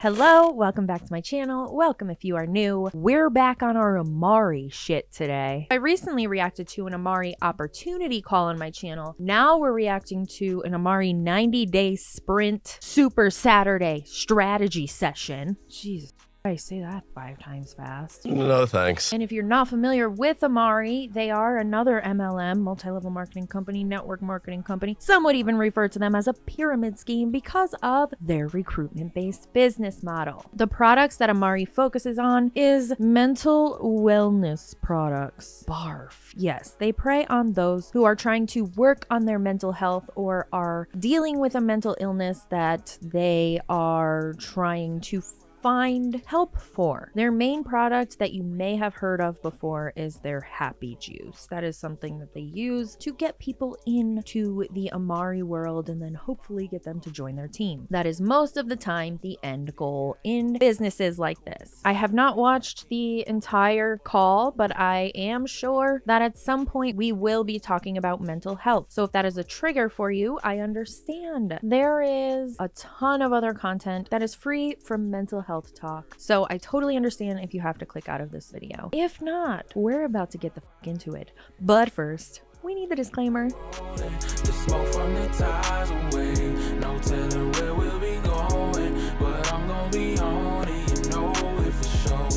Hello, welcome back to my channel. Welcome if you are new. We're back on our Amare shit today. I recently reacted to an Amare opportunity call on my channel. Now we're reacting to an Amare 90-day sprint Super Saturday strategy session. Jesus. I say that 5 times fast. No, thanks. And if you're not familiar with Amare, they are another MLM, multi-level marketing company, network marketing company. Some would even refer to them as a pyramid scheme because of their recruitment-based business model. The products that Amare focuses on is mental wellness products. Barf. Yes, they prey on those who are trying to work on their mental health or are dealing with a mental illness that they are trying to find help for. Their main product that you may have heard of before is their happy juice. That is something that they use to get people into the Amare world and then hopefully get them to join their team. That is most of the time the end goal in businesses like this. I have not watched the entire call, but I am sure that at some point we will be talking about mental health. So if that is a trigger for you, I understand. There is a ton of other content that is free from mental health talk. So I totally understand if you have to click out of this video. If not, we're about to get the fuck into it. But first, we need the disclaimer. The smoke from the ties away. No telling where we'll be going, but I'm gonna be on it, you know it for sure.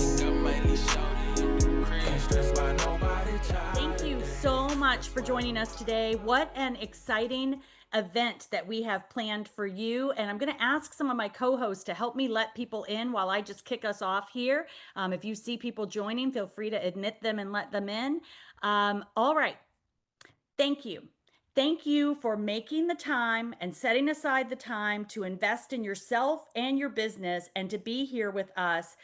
Can't stress by nobody, child. Thank you so much for joining us today. What an exciting event that we have planned for you. And I'm going to ask some of my co-hosts to help me let people in while I just kick us off here. If you see people joining, feel free to admit them and let them in. All right. Thank you. Thank you for making the time and setting aside the time to invest in yourself and your business and to be here with us,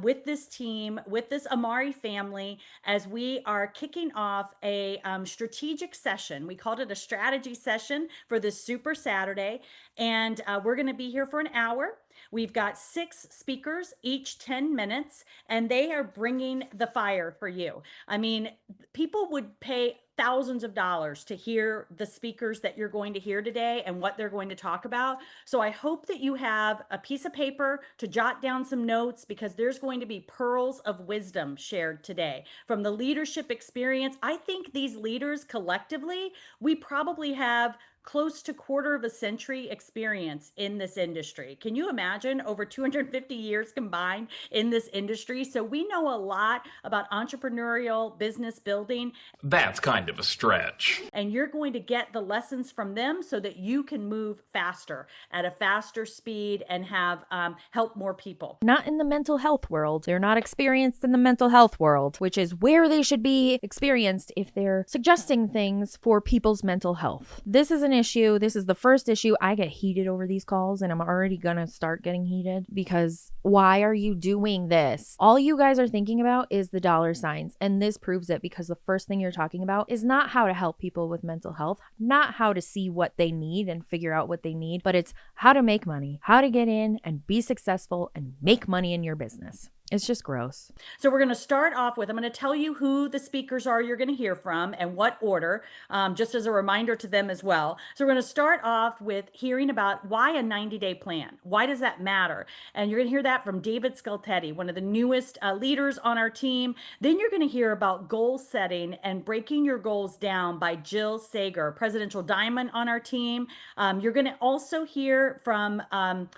with this team, with this Amare family, as we are kicking off a strategic session. We called it a strategy session for this Super Saturday, and we're going to be here for an hour. We've got 6 speakers, each 10 minutes, and they are bringing the fire for you. I mean, people would pay thousands of dollars to hear the speakers that you're going to hear today and what they're going to talk about. So I hope that you have a piece of paper to jot down some notes, because there's going to be pearls of wisdom shared today from the leadership experience. I think these leaders collectively, we probably have close to 1/4 of a century experience in this industry. Can you imagine? Over 250 years combined in this industry. So we know a lot about entrepreneurial business building. That's kind of a stretch. And you're going to get the lessons from them so that you can move faster at a faster speed and have help more people. Not in the mental health world. They're not experienced in the mental health world, which is where they should be experienced if they're suggesting things for people's mental health. This is an issue. This is the first issue. I get heated over these calls, and I'm already gonna start getting heated because why are you doing this? All you guys are thinking about is the dollar signs, and this proves it, because the first thing you're talking about is not how to help people with mental health, not how to see what they need and figure out what they need, but it's how to make money, how to get in and be successful and make money in your business. It's just gross. So we're going to start off with, I'm going to tell you who the speakers are you're going to hear from and what order, just as a reminder to them as well. So we're going to start off with hearing about why a 90-day plan. Why does that matter? And you're going to hear that from David Skeltetti, one of the newest leaders on our team. Then you're going to hear about goal setting and breaking your goals down by Jill Sager, Presidential Diamond on our team. You're going to also hear from,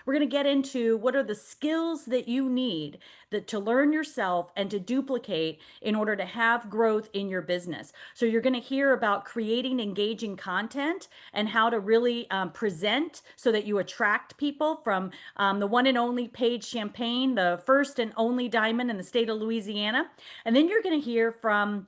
we're going to get into what are the skills that you need to learn yourself and to duplicate in order to have growth in your business. So you're going to hear about creating engaging content and how to really present so that you attract people, from the one and only Paige Champagne, the first and only diamond in the state of Louisiana. And then you're going to hear from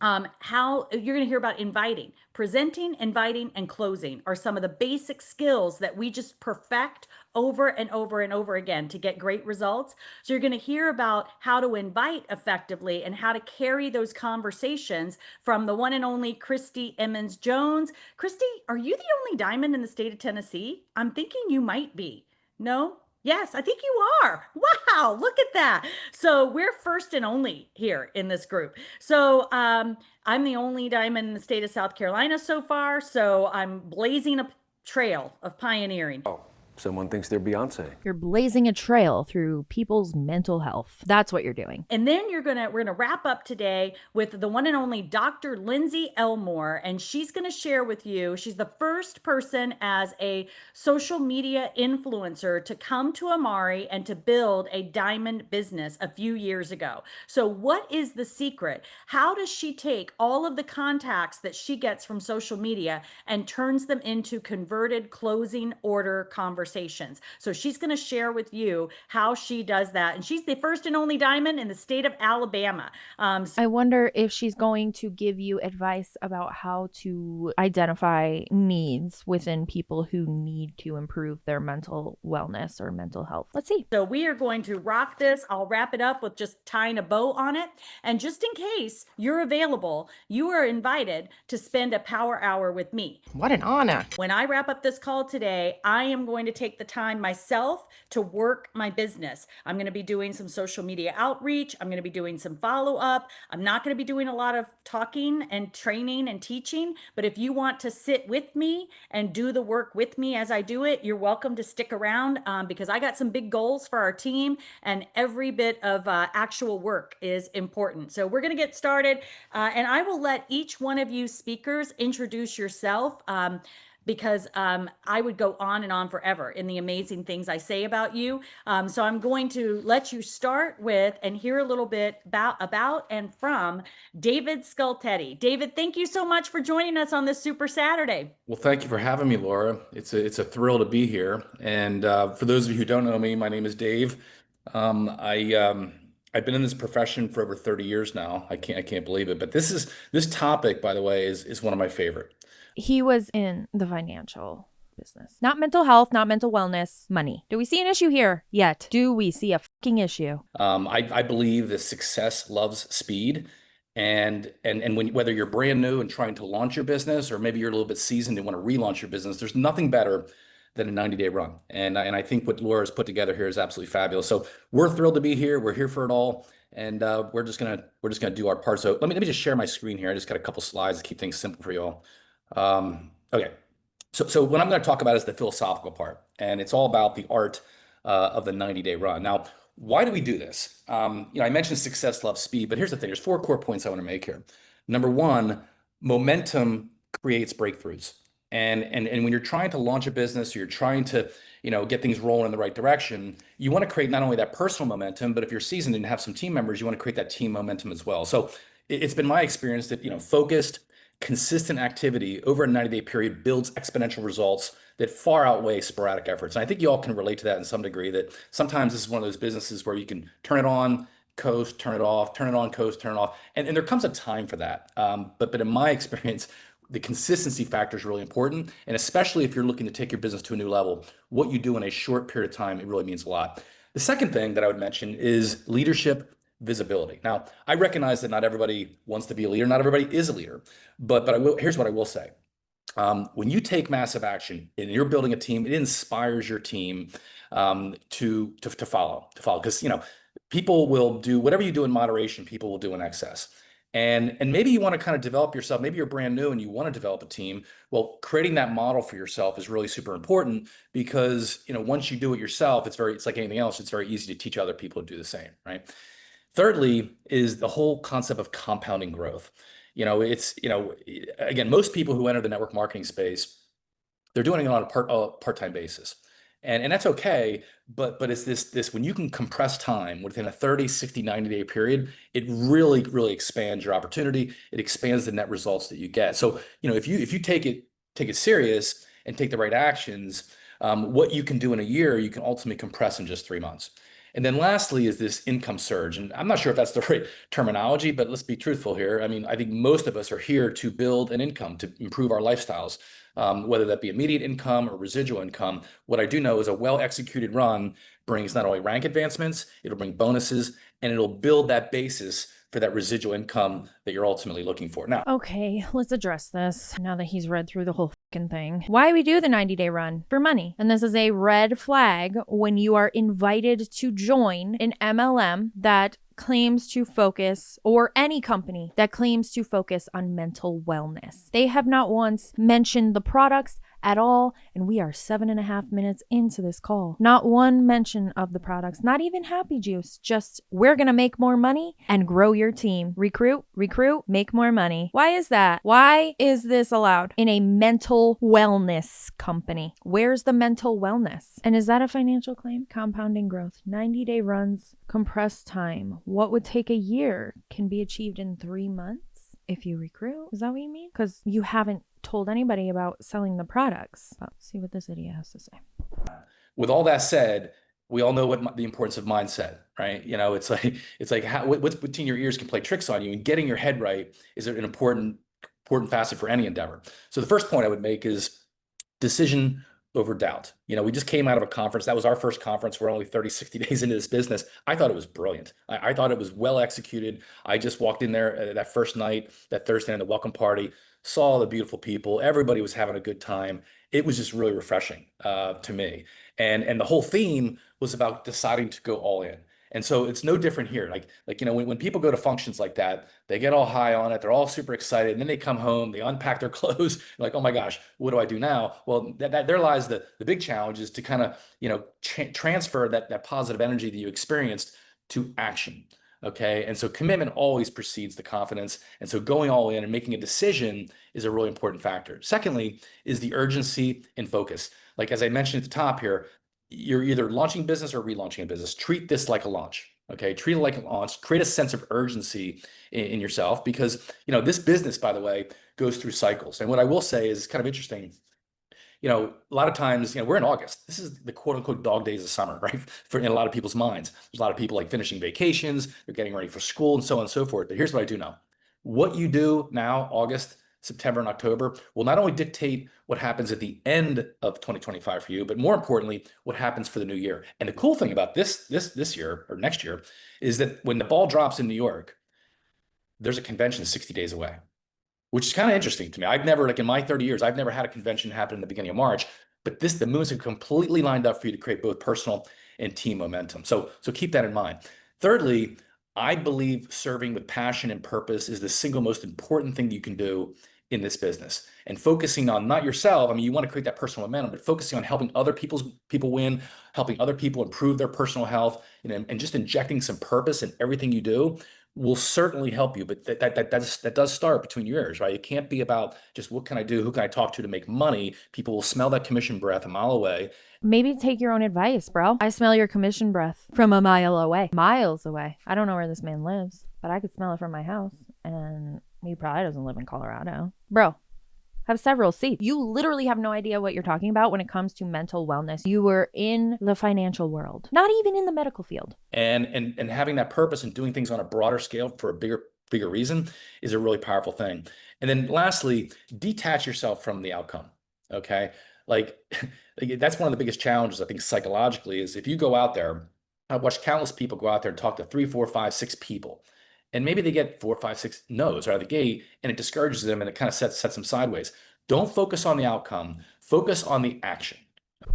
how you're going to hear about inviting, presenting, inviting, and closing are some of the basic skills that we just perfect over and over and over again to get great results. So you're going to hear about how to invite effectively and how to carry those conversations from the one and only Christy Emmons Jones. Christy, are you the only diamond in the state of Tennessee? I'm thinking you might be. No? Yes, I think you are. Wow, look at that. So we're first and only here in this group. So I'm the only diamond in the state of South Carolina so far. So I'm blazing a trail of pioneering. Oh, Someone thinks they're Beyonce. You're blazing a trail through people's mental health. That's what you're doing. And then we're gonna wrap up today with the one and only Dr. Lindsay Elmore, and she's gonna share with you, she's the first person as a social media influencer to come to Amare and to build a diamond business a few years ago. So what is the secret? How does she take all of the contacts that she gets from social media and turns them into converted closing order conversations? So she's gonna share with you how she does that. And she's the first and only diamond in the state of Alabama. I wonder if she's going to give you advice about how to identify needs within people who need to improve their mental wellness or mental health. Let's see. So we are going to rock this. I'll wrap it up with just tying a bow on it. And just in case you're available, you are invited to spend a power hour with me. What an honor. When I wrap up this call today, I am going to take the time myself to work my business. I'm going to be doing some social media outreach. I'm going to be doing some follow-up. I'm not going to be doing a lot of talking and training and teaching, but if you want to sit with me and do the work with me as I do it, you're welcome to stick around because I got some big goals for our team, and every bit of actual work is important. So we're going to get started, and I will let each one of you speakers introduce yourself. Because I would go on and on forever in the amazing things I say about you. So I'm going to let you start with and hear a little bit about and from David Scultetti. David, thank you so much for joining us on this Super Saturday. Well, thank you for having me, Laura. It's a thrill to be here. And for those of you who don't know me, my name is Dave. I've been in this profession for over 30 years now. I can't believe it. But this topic, by the way, is one of my favorite. He was in the financial business. Not mental health, not mental wellness, money. Do we see an issue here yet? Do we see a fucking issue? I believe that success loves speed. And whether you're brand new and trying to launch your business, or maybe you're a little bit seasoned and want to relaunch your business, there's nothing better than a 90-day run. And I think what Laura's put together here is absolutely fabulous. So we're thrilled to be here. We're here for it all. And we're just gonna do our part. So let me just share my screen here. I just got a couple slides to keep things simple for you all. Okay, so what I'm going to talk about is the philosophical part, and it's all about the art of the 90-day run. Now, why do we do this? I mentioned success loves speed, but here's the thing. There's 4 core points I want to make here. Number 1, momentum creates breakthroughs. And when you're trying to launch a business, or you're trying to get things rolling in the right direction, you want to create not only that personal momentum, but if you're seasoned and have some team members, you want to create that team momentum as well. So it's been my experience that focused, consistent activity over a 90-day period builds exponential results that far outweigh sporadic efforts. And I think you all can relate to that in some degree, that sometimes this is one of those businesses where you can turn it on, coast, turn it off, turn it on, coast, turn it off. And there comes a time for that. But in my experience, the consistency factor is really important. And especially if you're looking to take your business to a new level, what you do in a short period of time, it really means a lot. The second thing that I would mention is leadership visibility. Now, I recognize that not everybody wants to be a leader. Not everybody is a leader, but here's what I will say. When you take massive action and you're building a team, it inspires your team to follow, because people will do whatever you do in moderation, people will do in excess. And maybe you want to kind of develop yourself. Maybe you're brand new and you want to develop a team. Well, creating that model for yourself is really super important, because once you do it yourself, it's like anything else. It's very easy to teach other people to do the same, right? Thirdly is the whole concept of compounding growth. Again, most people who enter the network marketing space, they're doing it on a part-time basis. And that's okay, but it's this when you can compress time within a 30, 60, 90-day period, it really, really expands your opportunity. It expands the net results that you get. So, if you take it serious and take the right actions, what you can do in a year, you can ultimately compress in just 3 months. And then lastly is this income surge. And I'm not sure if that's the right terminology, but let's be truthful here. I mean, I think most of us are here to build an income, to improve our lifestyles, whether that be immediate income or residual income. What I do know is a well-executed run brings not only rank advancements, it'll bring bonuses, and it'll build that basis for that residual income that you're ultimately looking for. Now, okay, let's address this now that he's read through the whole fucking thing. Why we do the 90-day run? For money. And this is a red flag when you are invited to join an MLM that claims to focus, or any company that claims to focus on mental wellness. They have not once mentioned the products at all. And we are 7.5 minutes into this call. Not one mention of the products, not even Happy Juice, just we're going to make more money and grow your team. Recruit, make more money. Why is that? Why is this allowed in a mental wellness company? Where's the mental wellness? And is that a financial claim? Compounding growth, 90-day runs, compressed time. What would take a year can be achieved in 3 months if you recruit. Is that what you mean? Because you haven't told anybody about selling the products. Let's see what this idiot has to say. With all that said, we all know what the importance of mindset, right? You know, it's like what's between your ears can play tricks on you, and getting your head right is an important facet for any endeavor. So the first point I would make is decision over doubt. You know, we just came out of a conference. That was our first conference. We're only 30, 60 days into this business. I thought it was brilliant. I thought it was well executed. I just walked in there that first night, that Thursday, in the welcome party, saw all the beautiful people. Everybody was having a good time. It was just really refreshing to me. And the whole theme was about deciding to go all in. And so it's no different here. Like you know, when people go to functions like that, they get all high on it. They're all super excited. And then they come home, they unpack their clothes. Like, oh my gosh, what do I do now? Well, there lies the big challenge, is to kind of, you know, transfer that positive energy that you experienced to action. Okay. And so commitment always precedes the confidence. And so going all in and making a decision is a really important factor. Secondly, is the urgency and focus. Like, as I mentioned at the top here, you're either launching business or relaunching a business. Treat this like a launch. Okay. Treat it like a launch. Create a sense of urgency in yourself, because, you know, this business, by the way, goes through cycles. And what I will say is, it's kind of interesting. You know, a lot of times, you know, we're in August. This is the quote unquote dog days of summer, right? In a lot of people's minds. There's a lot of people like finishing vacations, they're getting ready for school, and so on and so forth. But here's what I do know. What you do now, August, September, and October, will not only dictate what happens at the end of 2025 for you, but more importantly, what happens for the new year. And the cool thing about this year or next year is that when the ball drops in New York, there's a convention 60 days away, which is kind of interesting to me. I've never, like in my 30 years, I've never had a convention happen in the beginning of March, but the moons have completely lined up for you to create both personal and team momentum. So keep that in mind. Thirdly, I believe serving with passion and purpose is the single most important thing you can do in this business, and focusing on not yourself. I mean, you want to create that personal momentum, but focusing on helping other people win, helping other people improve their personal health, you know, and just injecting some purpose in everything you do will certainly help you. But that does start between your ears, right? It can't be about just what can I do, who can I talk to make money. People will smell that commission breath a mile away. Maybe take your own advice, bro. I smell your commission breath from a mile away. Miles away. I don't know where this man lives, but I could smell it from my house. And he probably doesn't live in Colorado. Bro, have several seats. You literally have no idea what you're talking about when it comes to mental wellness. You were in the financial world, not even in the medical field. And having that purpose and doing things on a broader scale for a bigger reason is a really powerful thing. And then lastly, detach yourself from the outcome. Okay. Like that's one of the biggest challenges, I think, psychologically, is if you go out there. I've watched countless people go out there and talk to 3, 4, 5, 6 people. And maybe they get 4, 5, 6 no's out of the gate, and it discourages them, and it kind of sets them sideways. Don't focus on the outcome. Focus on the action.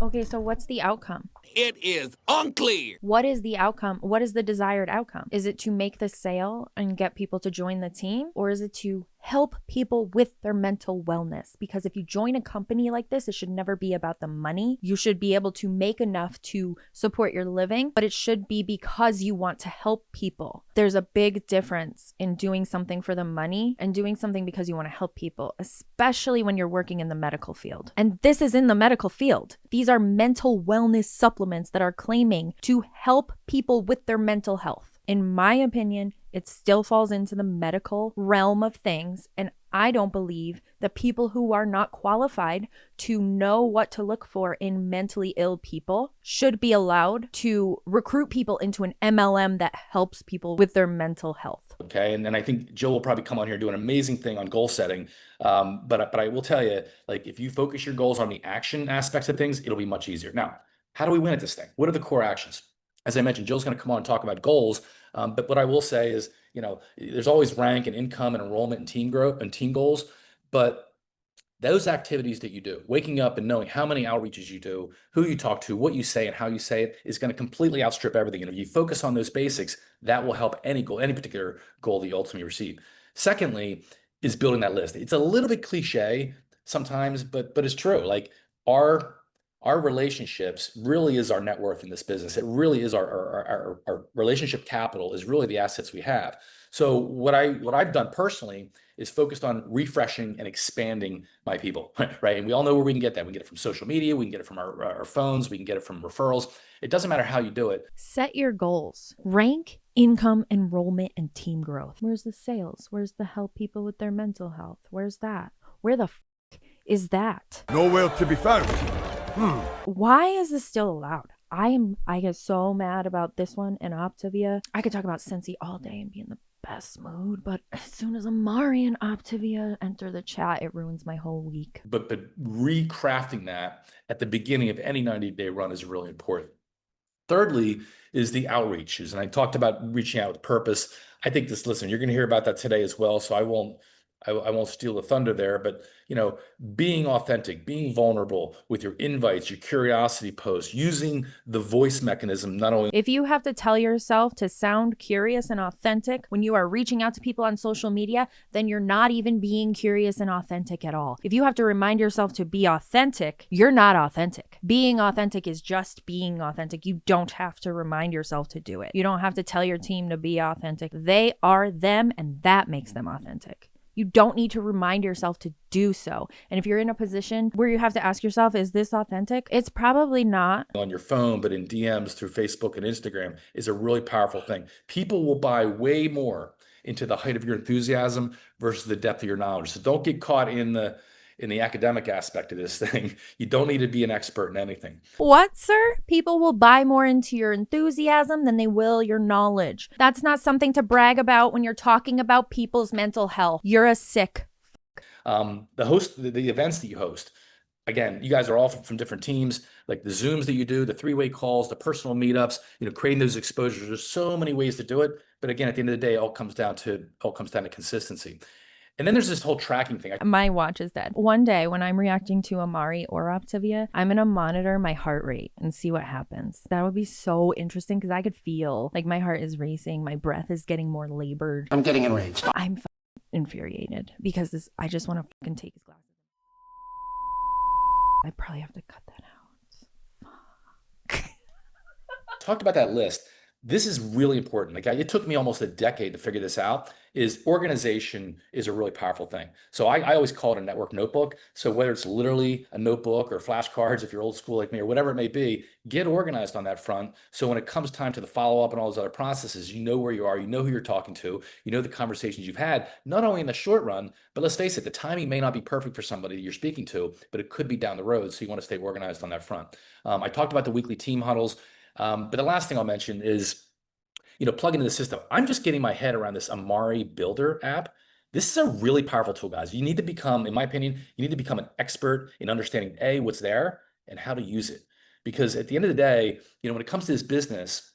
Okay, so what's the outcome? It is unclear. What is the outcome? What is the desired outcome? Is it to make the sale and get people to join the team? Or is it to help people with their mental wellness? Because if you join a company like this, it should never be about the money. You should be able to make enough to support your living, but it should be because you want to help people. There's a big difference in doing something for the money and doing something because you want to help people, especially when you're working in the medical field. And this is in the medical field. These are mental wellness supplements that are claiming to help people with their mental health. In my opinion, it still falls into the medical realm of things, and I don't believe that people who are not qualified to know what to look for in mentally ill people should be allowed to recruit people into an MLM that helps people with their mental health. Okay, and then I think Jill will probably come on here and do an amazing thing on goal setting. But I will tell you, like, if you focus your goals on the action aspects of things, it'll be much easier. Now, how do we win at this thing? What are the core actions? As I mentioned, Jill's going to come on and talk about goals. But what I will say is, you know, there's always rank and income and enrollment and team growth and team goals. But those activities that you do, waking up and knowing how many outreaches you do, who you talk to, what you say, and how you say it, is going to completely outstrip everything. And if you focus on those basics, that will help any goal, any particular goal that you ultimately receive. Secondly, is building that list. It's a little bit cliche, sometimes, but it's true. Like our relationships really is our net worth in this business. It really is our relationship capital is really the assets we have. So what I've done personally is focused on refreshing and expanding my people, right? And we all know where we can get that. We can get it from social media, we can get it from our phones, we can get it from referrals. It doesn't matter how you do it. Set your goals. Rank, income, enrollment, and team growth. Where's the sales? Where's the help people with their mental health? Where's that? Where the is that? Nowhere to be found. Why is this still allowed? I get so mad about this one and Optavia. I could talk about Scentsy all day and be in the best mood, but as soon as Amare and Optavia enter the chat, it ruins my whole week. But recrafting that at the beginning of any 90-day run is really important. Thirdly is the outreaches. And I talked about reaching out with purpose. I think listen, you're going to hear about that today as well. So I won't steal the thunder there, but being authentic, being vulnerable with your invites, your curiosity posts, using the voice mechanism, not only. If you have to tell yourself to sound curious and authentic when you are reaching out to people on social media, then you're not even being curious and authentic at all. If you have to remind yourself to be authentic, you're not authentic. Being authentic is just being authentic. You don't have to remind yourself to do it. You don't have to tell your team to be authentic. They are them, and that makes them authentic. You don't need to remind yourself to do so. And if you're in a position where you have to ask yourself, is this authentic? It's probably not. On your phone, but in DMs through Facebook and Instagram is a really powerful thing. People will buy way more into the height of your enthusiasm versus the depth of your knowledge. So don't get caught in the academic aspect of this thing. You don't need to be an expert in anything. What, sir? People will buy more into your enthusiasm than they will your knowledge. That's not something to brag about when you're talking about people's mental health. You're a sick. The events that you host, again, you guys are all from different teams, like the Zooms that you do, the three-way calls, the personal meetups, creating those exposures. There's so many ways to do it. But again, at the end of the day, it all comes down to consistency. And then there's this whole tracking thing. My watch is dead. One day when I'm reacting to Amare or Optavia, I'm going to monitor my heart rate and see what happens. That would be so interesting because I could feel like my heart is racing. My breath is getting more labored. I'm getting enraged. I'm infuriated because I just want to fucking take his glasses. I probably have to cut that out. Talked about that list. This is really important. Like it took me almost a decade to figure this out. Is organization is a really powerful thing. So I always call it a network notebook. So whether it's literally a notebook or flashcards, if you're old school like me or whatever it may be, get organized on that front. So when it comes time to the follow-up and all those other processes, you know where you are, you know who you're talking to, you know the conversations you've had, not only in the short run, but let's face it, the timing may not be perfect for somebody you're speaking to, but it could be down the road. So you want to stay organized on that front. I talked about the weekly team huddles. But the last thing I'll mention is, plug into the system. I'm just getting my head around this Amare Builder app. This is a really powerful tool, guys. You need to become, in my opinion, you need to become an expert in understanding what's there and how to use it. Because at the end of the day, when it comes to this business,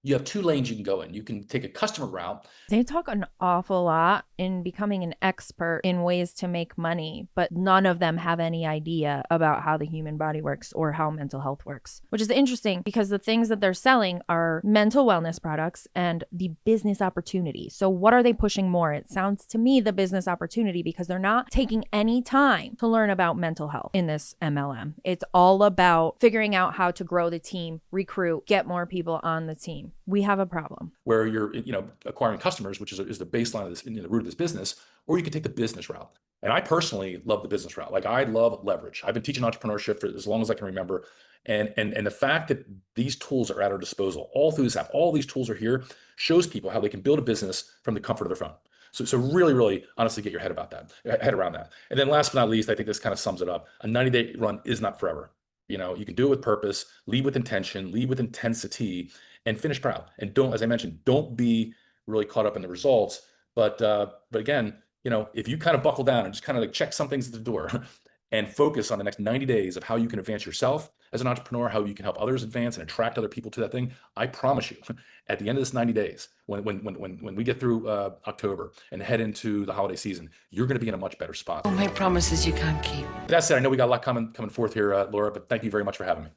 you have two lanes you can go in. You can take a customer route. They talk an awful lot in becoming an expert in ways to make money, but none of them have any idea about how the human body works or how mental health works, which is interesting because the things that they're selling are mental wellness products and the business opportunity. So what are they pushing more? It sounds to me the business opportunity because they're not taking any time to learn about mental health in this MLM. It's all about figuring out how to grow the team, recruit, get more people on the team. We have a problem. Where you're, acquiring customers, which is the baseline of this, the root of this business, or you can take the business route. And I personally love the business route. Like I love leverage. I've been teaching entrepreneurship for as long as I can remember. And the fact that these tools are at our disposal all through this app, all these tools are here, shows people how they can build a business from the comfort of their phone. So really, really honestly get your head around that. And then last but not least, I think this kind of sums it up. A 90-day run is not forever. You can do it with purpose, lead with intention, lead with intensity, and finish proud. And don't, as I mentioned, don't be really caught up in the results. But again, if you kind of buckle down and just kind of like check some things at the door and focus on the next 90 days of how you can advance yourself as an entrepreneur, how you can help others advance and attract other people to that thing, I promise you, at the end of this 90 days, when we get through October and head into the holiday season, you're going to be in a much better spot. Don't make promises you can't keep. That said, I know we got a lot coming forth here, Laura, but thank you very much for having me.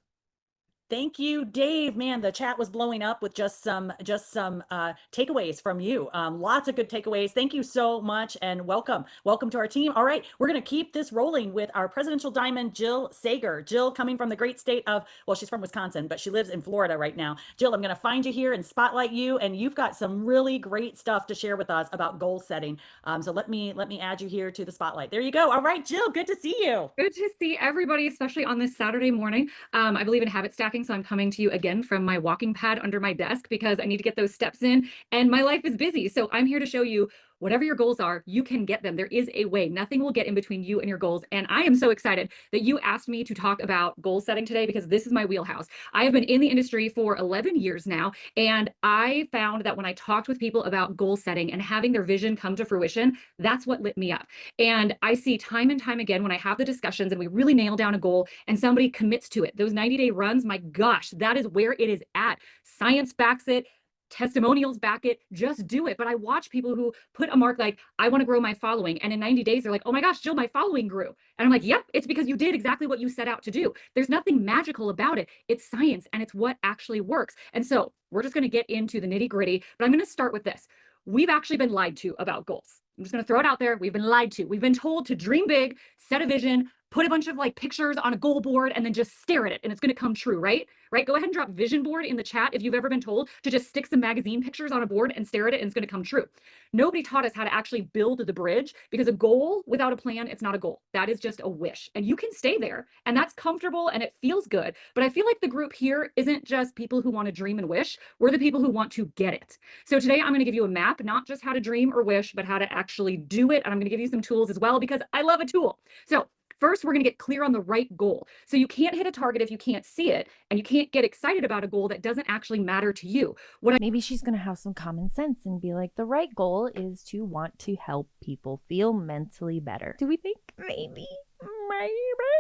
Thank you, Dave. Man, the chat was blowing up with just some takeaways from you. Lots of good takeaways. Thank you so much, and welcome to our team. All right, we're going to keep this rolling with our presidential diamond, Jill Sager. Jill, coming from the great state of, well, she's from Wisconsin, but she lives in Florida right now. Jill, I'm going to find you here and spotlight you, and you've got some really great stuff to share with us about goal setting. So let me add you here to the spotlight. There you go. All right, Jill, good to see you. Good to see everybody, especially on this Saturday morning. I believe in habit stacking, so I'm coming to you again from my walking pad under my desk because I need to get those steps in, and my life is busy. So I'm here to show you whatever your goals are, you can get them. There is a way. Nothing will get in between you and your goals. And I am so excited that you asked me to talk about goal setting today because this is my wheelhouse. I have been in the industry for 11 years now, and I found that when I talked with people about goal setting and having their vision come to fruition, that's what lit me up. And I see time and time again when I have the discussions and we really nail down a goal and somebody commits to it, those 90-day runs, my gosh, that is where it is at. Science backs it. Testimonials back it, just do it. But I watch people who put a mark like, I want to grow my following. And in 90 days, they're like, oh my gosh, Jill, my following grew. And I'm like, yep, it's because you did exactly what you set out to do. There's nothing magical about it. It's science and it's what actually works. And so we're just going to get into the nitty gritty, but I'm going to start with this. We've actually been lied to about goals. I'm just going to throw it out there. We've been lied to. We've been told to dream big, set a vision, put a bunch of like pictures on a goal board and then just stare at it and it's going to come true, right? Go ahead and drop vision board in the chat if you've ever been told to just stick some magazine pictures on a board and stare at it and it's going to come true. Nobody taught us how to actually build the bridge because a goal without a plan, it's not a goal. That is just a wish. And you can stay there and that's comfortable and it feels good. But I feel like the group here isn't just people who want to dream and wish. We're the people who want to get it. So today I'm going to give you a map, not just how to dream or wish, but how to actually do it. And I'm going to give you some tools as well because I love a tool. So first, we're going to get clear on the right goal. So you can't hit a target if you can't see it, and you can't get excited about a goal that doesn't actually matter to you. Maybe she's going to have some common sense and be like, the right goal is to want to help people feel mentally better. Do we think? Maybe.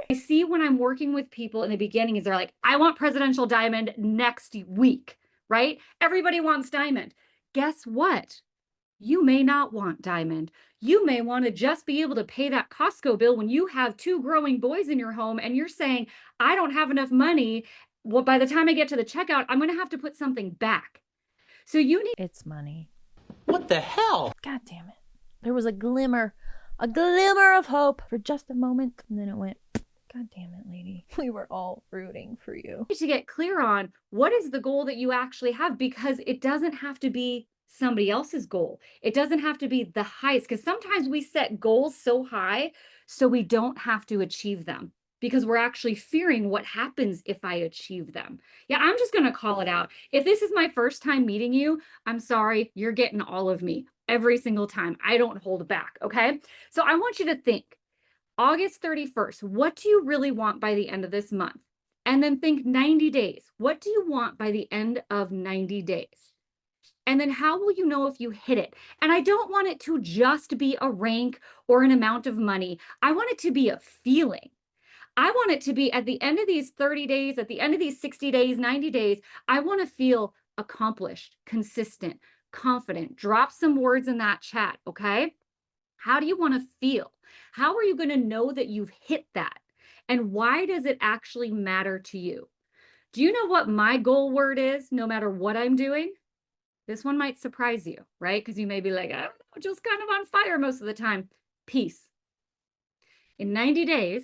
I see when I'm working with people in the beginning is they're like, I want presidential diamond next week, right? Everybody wants diamond. Guess what? You may not want diamond. You may want to just be able to pay that Costco bill when you have 2 growing boys in your home and you're saying, I don't have enough money. Well, by the time I get to the checkout, I'm going to have to put something back. So you need. It's money. What the hell? God damn it. There was a glimmer of hope for just a moment. And then it went, God damn it, lady. We were all rooting for you. To get clear on what is the goal that you actually have, because it doesn't have to be somebody else's goal. It doesn't have to be the highest, because sometimes we set goals so high so we don't have to achieve them because we're actually fearing what happens if I achieve them. Yeah, I'm just going to call it out. If this is my first time meeting you, I'm sorry, you're getting all of me every single time. I don't hold back, okay? So I want you to think, August 31st, what do you really want by the end of this month? And then think 90 days. What do you want by the end of 90 days? And then how will you know if you hit it? And I don't want it to just be a rank or an amount of money. I want it to be a feeling. I want it to be at the end of these 30 days, at the end of these 60 days, 90 days, I want to feel accomplished, consistent, confident. Drop some words in that chat, okay? How do you want to feel? How are you going to know that you've hit that? And why does it actually matter to you? Do you know what my goal word is, no matter what I'm doing? This one might surprise you, right? Because you may be like, I don't know, just kind of on fire most of the time. Peace. In 90 days,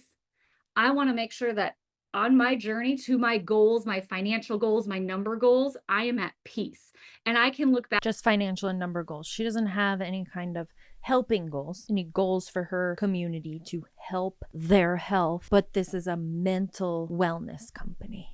I want to make sure that on my journey to my goals, my financial goals, my number goals, I am at peace. And I can look back. Just financial and number goals. She doesn't have any kind of helping goals, any goals for her community to help their health. But this is a mental wellness company.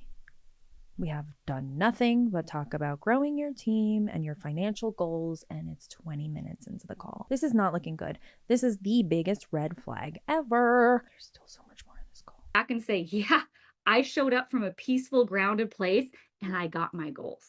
We have done nothing but talk about growing your team and your financial goals, and it's 20 minutes into the call. This is not looking good. This is the biggest red flag ever. There's still so much more in this call. I can say, yeah, I showed up from a peaceful, grounded place and I got my goals.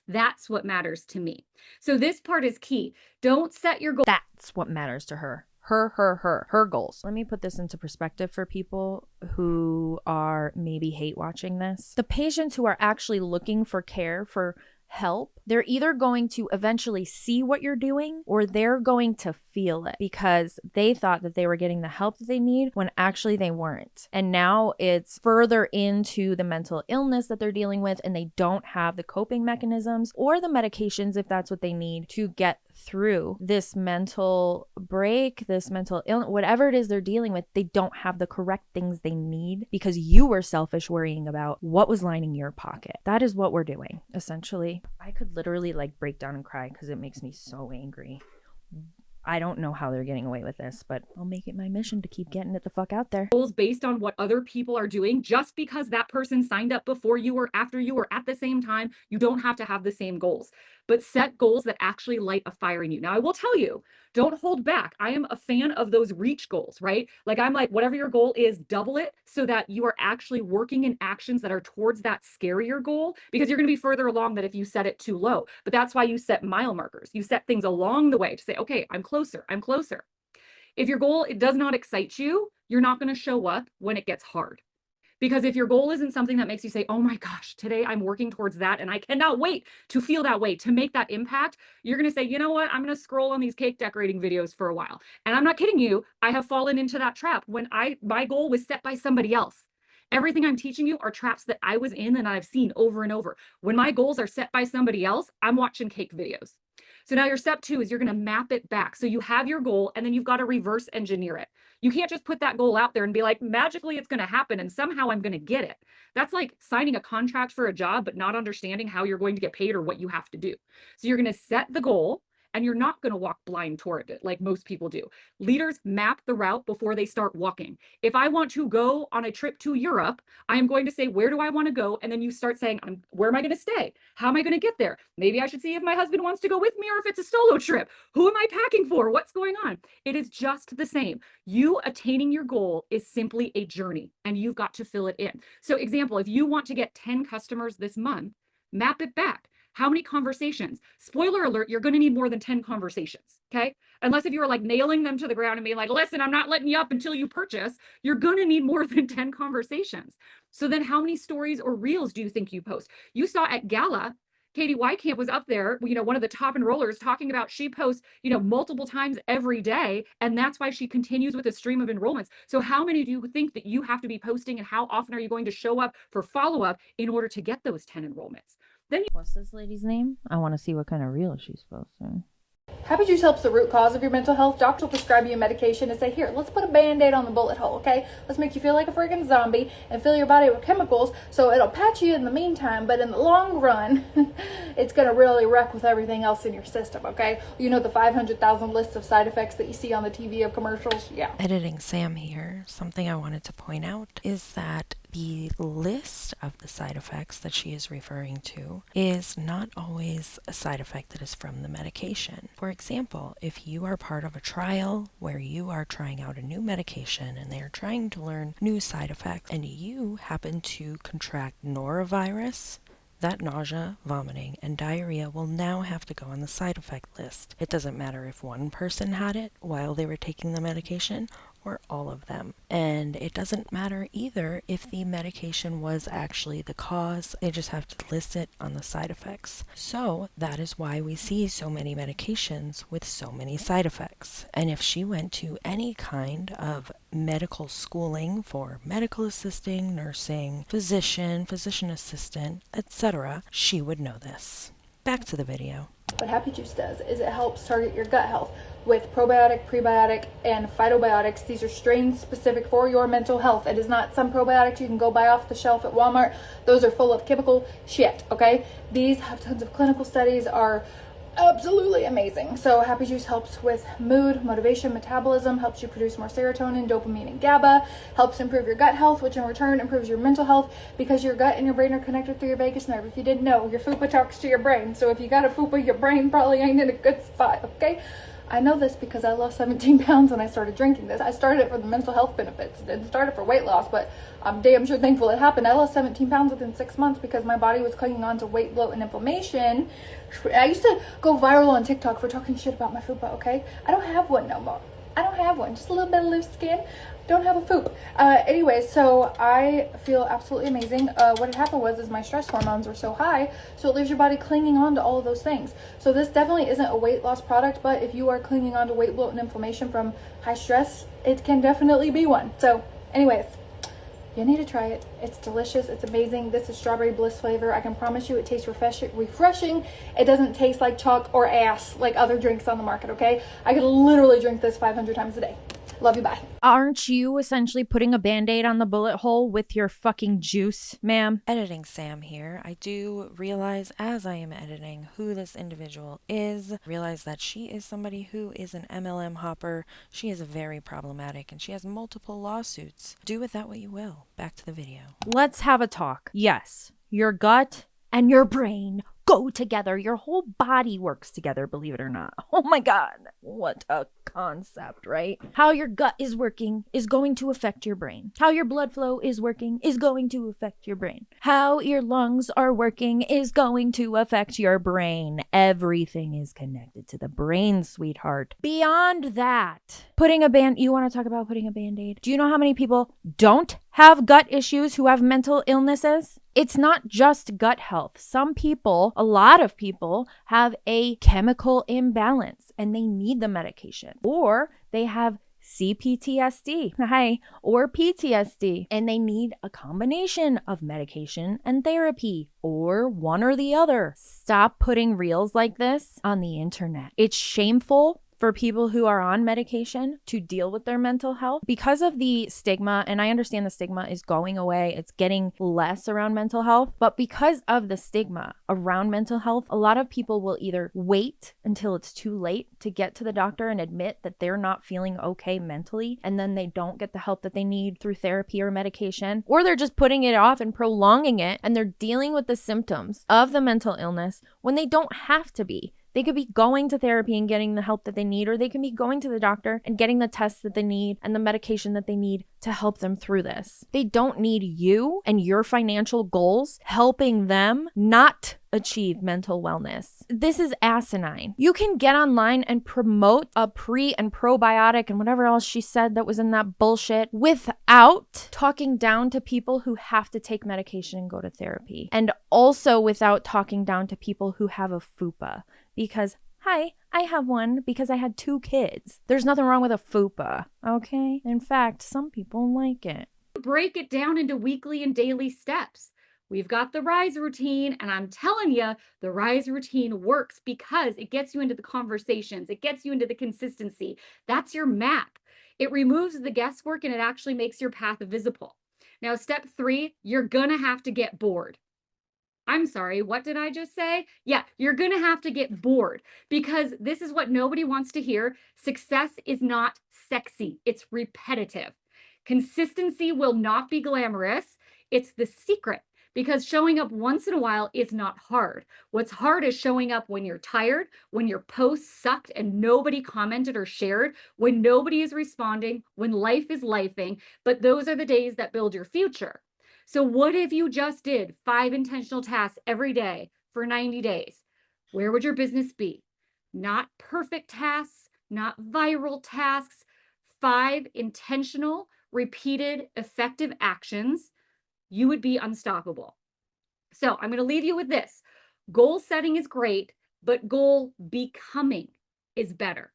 That's what matters to me. So this part is key. Don't set your goals. That's what matters to her. Her goals. Let me put this into perspective for people who are maybe hate watching this. The patients who are actually looking for care, for help, they're either going to eventually see what you're doing or they're going to feel it because they thought that they were getting the help that they need when actually they weren't. And now it's further into the mental illness that they're dealing with, and they don't have the coping mechanisms or the medications, if that's what they need, to get through this mental break, this mental illness, whatever it is they're dealing with. They don't have the correct things they need because you were selfish worrying about what was lining your pocket. That is what we're doing, essentially. I could literally like break down and cry because it makes me so angry. I don't know how they're getting away with this, but I'll make it my mission to keep getting it the fuck out there. Goals based on what other people are doing. Just because that person signed up before you or after you or at the same time, you don't have to have the same goals, but set goals that actually light a fire in you. Now, I will tell you, don't hold back. I am a fan of those reach goals, right? Like I'm like, whatever your goal is, double it so that you are actually working in actions that are towards that scarier goal, because you're going to be further along than if you set it too low. But that's why you set mile markers. You set things along the way to say, okay, I'm closer, I'm closer. If your goal, it does not excite you, you're not going to show up when it gets hard. Because if your goal isn't something that makes you say, oh my gosh, today I'm working towards that and I cannot wait to feel that way, to make that impact, you're going to say, you know what, I'm going to scroll on these cake decorating videos for a while. And I'm not kidding you, I have fallen into that trap when my goal was set by somebody else. Everything I'm teaching you are traps that I was in and I've seen over and over. When my goals are set by somebody else, I'm watching cake videos. So now your step 2 is you're going to map it back. So you have your goal and then you've got to reverse engineer it. You can't just put that goal out there and be like, magically it's going to happen and somehow I'm going to get it. That's like signing a contract for a job, but not understanding how you're going to get paid or what you have to do. So you're going to set the goal and you're not going to walk blind toward it like most people do. Leaders map the route before they start walking. If I want to go on a trip to Europe, I am going to say, where do I want to go? And then you start saying, where am I going to stay? How am I going to get there? Maybe I should see if my husband wants to go with me or if it's a solo trip. Who am I packing for? What's going on? It is just the same. You attaining your goal is simply a journey and you've got to fill it in. So example, if you want to get 10 customers this month, map it back. How many conversations? Spoiler alert, you're going to need more than 10 conversations, okay? Unless if you were like nailing them to the ground and being like, listen, I'm not letting you up until you purchase, you're going to need more than 10 conversations. So then how many stories or reels do you think you post? You saw at Gala, Katie Wycamp was up there, you know, one of the top enrollers talking about she posts, you know, multiple times every day. And that's why she continues with a stream of enrollments. So how many do you think that you have to be posting and how often are you going to show up for follow-up in order to get those 10 enrollments? Then What's this lady's name? I want to see what kind of reel she's posting. Happy Juice helps the root cause of your mental health. Doctors will prescribe you a medication and say, here, let's put a band-aid on the bullet hole, okay? Let's make you feel like a freaking zombie and fill your body with chemicals so it'll patch you in the meantime, but in the long run, it's going to really wreck with everything else in your system, okay? You know the 500,000 lists of side effects that you see on the TV of commercials? Yeah. Editing Sam here. Something I wanted to point out is that the list of the side effects that she is referring to is not always a side effect that is from the medication. For example, if you are part of a trial where you are trying out a new medication and they are trying to learn new side effects and you happen to contract norovirus, that nausea, vomiting, and diarrhea will now have to go on the side effect list. It doesn't matter if one person had it while they were taking the medication or all of them. And it doesn't matter either if the medication was actually the cause. They just have to list it on the side effects. So that is why we see so many medications with so many side effects. And if she went to any kind of medical schooling for medical assisting, nursing, physician assistant, etc., she would know this. Back to the video. What Happy Juice does is it helps target your gut health with probiotic, prebiotic, and phytobiotics. These are strains specific for your mental health. It is not some probiotics you can go buy off the shelf at Walmart. Those are full of chemical shit, okay? These have tons of clinical studies, are absolutely amazing. So Happy Juice helps with mood, motivation, metabolism, helps you produce more serotonin, dopamine, and GABA, helps improve your gut health, which in return improves your mental health because your gut and your brain are connected through your vagus nerve. If you didn't know, your fupa talks to your brain. So if you got a fupa, your brain probably ain't in a good spot, okay? I know this because I lost 17 pounds when I started drinking this. I started it for the mental health benefits. Didn't start it for weight loss, but I'm damn sure thankful it happened. I lost 17 pounds within 6 months because my body was clinging on to weight, bloat, and inflammation. I used to go viral on TikTok for talking shit about my fupa, okay? I don't have one no more. I don't have one. Just a little bit of loose skin. don't have a FOOP. Anyway, so I feel absolutely amazing. What had happened was my stress hormones were so high, so it leaves your body clinging on to all of those things. So this definitely isn't a weight loss product, but if you are clinging on to weight bloat and inflammation from high stress, it can definitely be one. So anyways, you need to try it. It's delicious. It's amazing. This is strawberry bliss flavor. I can promise you it tastes refreshing. It doesn't taste like chalk or ass like other drinks on the market, okay? I could literally drink this 500 times a day. Love you, bye. Aren't you essentially putting a band-aid on the bullet hole with your fucking juice, ma'am? Editing Sam here. I do realize as I am editing who this individual is. Realize that she is somebody who is an MLM hopper. She is very problematic and she has multiple lawsuits. Do with that what you will. Back to the video. Let's have a talk. Yes, your gut and your brain go together. Your whole body works together, believe it or not. Oh my God, what a concept, right? How your gut is working is going to affect your brain. How your blood flow is working is going to affect your brain. How your lungs are working is going to affect your brain. Everything is connected to the brain, sweetheart. Beyond that, you want to talk about putting a band-aid? Do you know how many people don't have gut issues who have mental illnesses? It's not just gut health. Some people, a lot of people, have a chemical imbalance and they need the medication. Or they have CPTSD, or PTSD, and they need a combination of medication and therapy, or one or the other. Stop putting reels like this on the internet. It's shameful for people who are on medication to deal with their mental health because of the stigma. And I understand the stigma is going away. It's getting less around mental health. But because of the stigma around mental health, a lot of people will either wait until it's too late to get to the doctor and admit that they're not feeling okay mentally, and then they don't get the help that they need through therapy or medication, or they're just putting it off and prolonging it, and they're dealing with the symptoms of the mental illness when they don't have to be. They could be going to therapy and getting the help that they need, or they can be going to the doctor and getting the tests that they need and the medication that they need to help them through this. They don't need you and your financial goals helping them not achieve mental wellness. This is asinine. You can get online and promote a pre and probiotic and whatever else she said that was in that bullshit without talking down to people who have to take medication and go to therapy. And also without talking down to people who have a FUPA. Because, hi, I have one because I had 2 kids. There's nothing wrong with a FUPA, okay? In fact, some people like it. Break it down into weekly and daily steps. We've got the RISE routine, and I'm telling you, the RISE routine works because it gets you into the conversations. It gets you into the consistency. That's your map. It removes the guesswork, and it actually makes your path visible. Now, step 3, you're going to have to get bored. I'm sorry, what did I just say? Yeah, you're going to have to get bored because this is what nobody wants to hear. Success is not sexy. It's repetitive. Consistency will not be glamorous. It's the secret because showing up once in a while is not hard. What's hard is showing up when you're tired, when your posts sucked and nobody commented or shared, when nobody is responding, when life is lifing. But those are the days that build your future. So what if you just did 5 intentional tasks every day for 90 days? Where would your business be? Not perfect tasks, not viral tasks, 5 intentional, repeated, effective actions. You would be unstoppable. So I'm going to leave you with this. Goal setting is great, but goal becoming is better.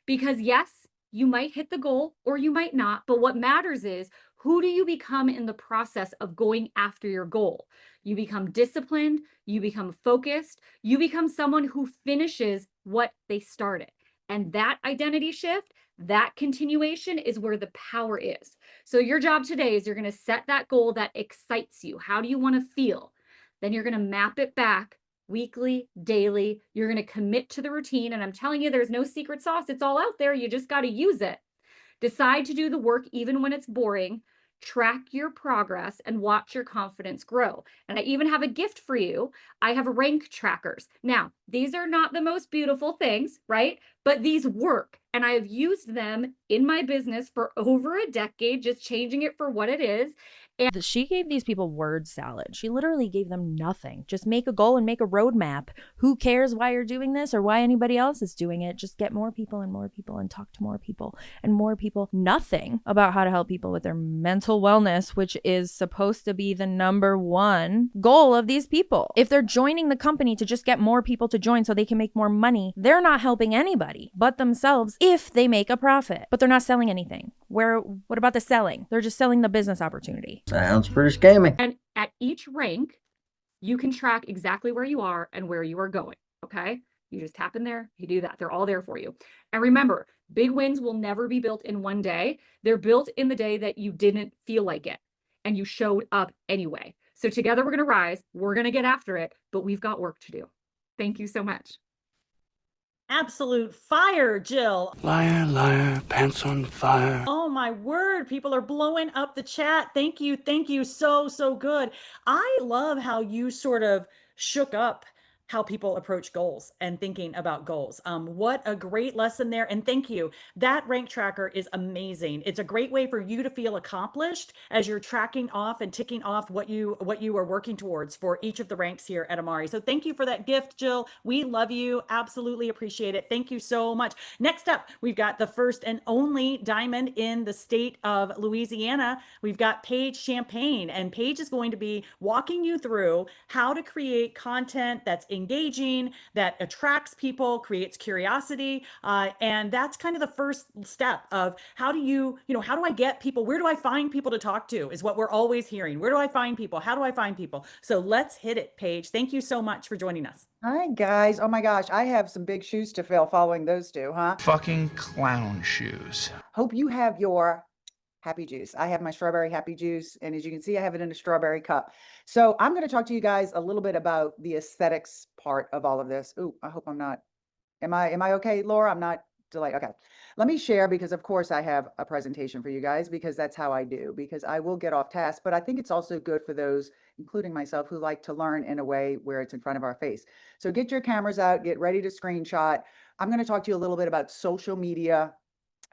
Because yes, you might hit the goal or you might not, but what matters is who do you become in the process of going after your goal? You become disciplined, you become focused, you become someone who finishes what they started. And that identity shift, that continuation is where the power is. So your job today is you're going to set that goal that excites you. How do you want to feel? Then you're going to map it back weekly, daily. You're going to commit to the routine. And I'm telling you, there's no secret sauce. It's all out there. You just got to use it. Decide to do the work even when it's boring. Track your progress and watch your confidence grow. And I even have a gift for you. I have rank trackers. Now, These are not the most beautiful things, right? But these work. And I have used them in my business for over a decade, just changing it for what it is. She gave these people word salad. She literally gave them nothing. Just make a goal and make a roadmap. Who cares why you're doing this or why anybody else is doing it? Just get more people and talk to more people and more people. Nothing about how to help people with their mental wellness, which is supposed to be the number one goal of these people. If they're joining the company to just get more people to join so they can make more money, they're not helping anybody but themselves if they make a profit. But they're not selling anything. What about the selling? They're just selling the business opportunity. Sounds pretty scammy. And at each rank, you can track exactly where you are and where you are going. Okay. You just tap in there, you do that. They're all there for you. And remember, big wins will never be built in one day. They're built in the day that you didn't feel like it and you showed up anyway. So together we're going to rise. We're going to get after it, but we've got work to do. Thank you so much. Absolute fire, Jill. Liar, liar, pants on fire. Oh my word, people are blowing up the chat. Thank you. Thank you. So good. I love how you sort of shook up how people approach goals and thinking about goals. What a great lesson there. And thank you. That rank tracker is amazing. It's a great way for you to feel accomplished as you're tracking off and ticking off what you are working towards for each of the ranks here at Amare. So thank you for that gift, Jill. We love you. Absolutely appreciate it. Thank you so much. Next up, we've got the first and only diamond in the state of Louisiana. We've got Paige Champagne, and Paige is going to be walking you through how to create content that's engaging, that attracts people, creates curiosity. And that's kind of the first step of how do how do I get people? Where do I find people to talk to is what we're always hearing. Where do I find people? How do I find people? So let's hit it, Paige. Thank you so much for joining us. Hi, guys. Oh my gosh, I have some big shoes to fill following those two, huh? Fucking clown shoes. Hope you have your happy juice. I have my strawberry happy juice, and as you can see, I have it in a strawberry cup. So I'm going to talk to you guys a little bit about the aesthetics part of all of this. Ooh, I hope I'm not. Am I okay, Laura? I'm not delayed. Okay. Let me share, because of course I have a presentation for you guys, because that's how I do, because I will get off task, but I think it's also good for those, including myself, who like to learn in a way where it's in front of our face. So get your cameras out, get ready to screenshot. I'm going to talk to you a little bit about social media